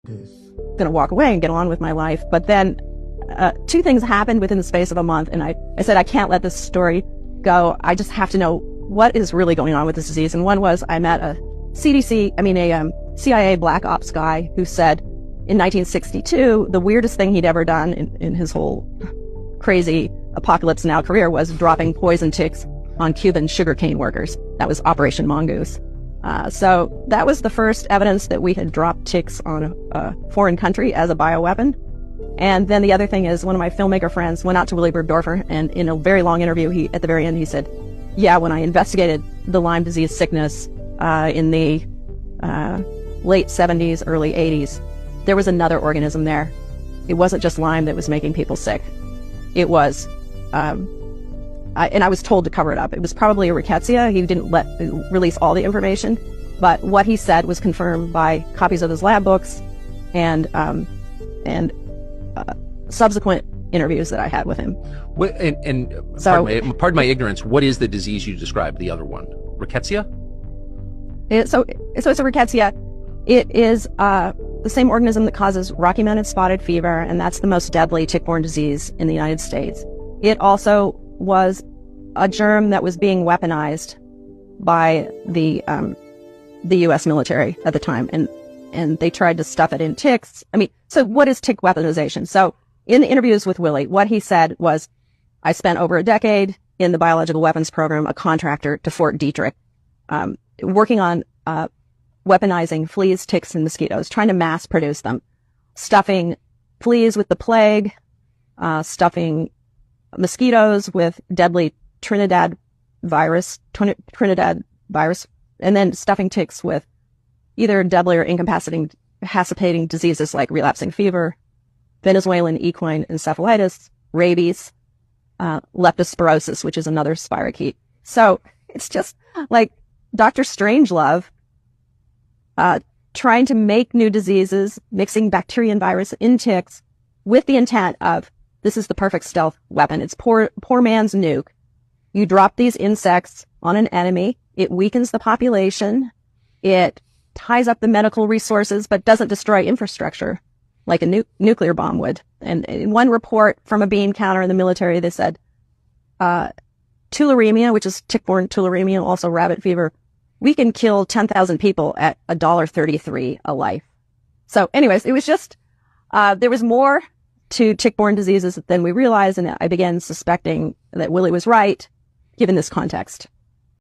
going to walk away and get on with my life. But then two things happened within the space of a month. And I said, I can't let this story go. I just have to know what is really going on with this disease. And one was I met a CIA Black Ops guy who said in 1962, the weirdest thing he'd ever done in his whole crazy Apocalypse Now career was dropping poison ticks on Cuban sugarcane workers. That was Operation Mongoose. So that was the first evidence that we had dropped ticks on a foreign country as a bioweapon. And then the other thing is one of my filmmaker friends went out to Willy Bergdorfer, and in a very long interview, at the very end, he said, yeah, when I investigated the Lyme disease sickness in the late 70s, early 80s, there was another organism there. It wasn't just Lyme that was making people sick. It was, and I was told to cover it up. It was probably a rickettsia. He didn't release all the information, but what he said was confirmed by copies of his lab books and subsequent interviews that I had with him. Pardon my ignorance, what is the disease you described, the other one? Rickettsia? So it's a rickettsia. It is the same organism that causes Rocky Mountain spotted fever, and that's the most deadly tick-borne disease in the United States. It also was a germ that was being weaponized by the U.S. military at the time, and they tried to stuff it in ticks. So what is tick weaponization? So in the interviews with Willie, what he said was, I spent over a decade in the biological weapons program, a contractor to Fort Detrick, working on weaponizing fleas, ticks, and mosquitoes, trying to mass produce them, stuffing fleas with the plague, stuffing mosquitoes with deadly Trinidad virus, and then stuffing ticks with either deadly or incapacitating diseases like relapsing fever, Venezuelan equine encephalitis, rabies, leptospirosis, which is another spirochete. So it's just like Dr. Strangelove trying to make new diseases, mixing bacteria and virus in ticks with the intent of, this is the perfect stealth weapon. It's poor man's nuke. You drop these insects on an enemy. It weakens the population. It ties up the medical resources, but doesn't destroy infrastructure like a nuclear bomb would. And in one report from a bean counter in the military, they said, tularemia, which is tick-borne tularemia, also rabbit fever, we can kill 10,000 people at $1.33 a life. So anyways, it was just, there was more to tick-borne diseases than we realized, and I began suspecting that Willie was right, given this context.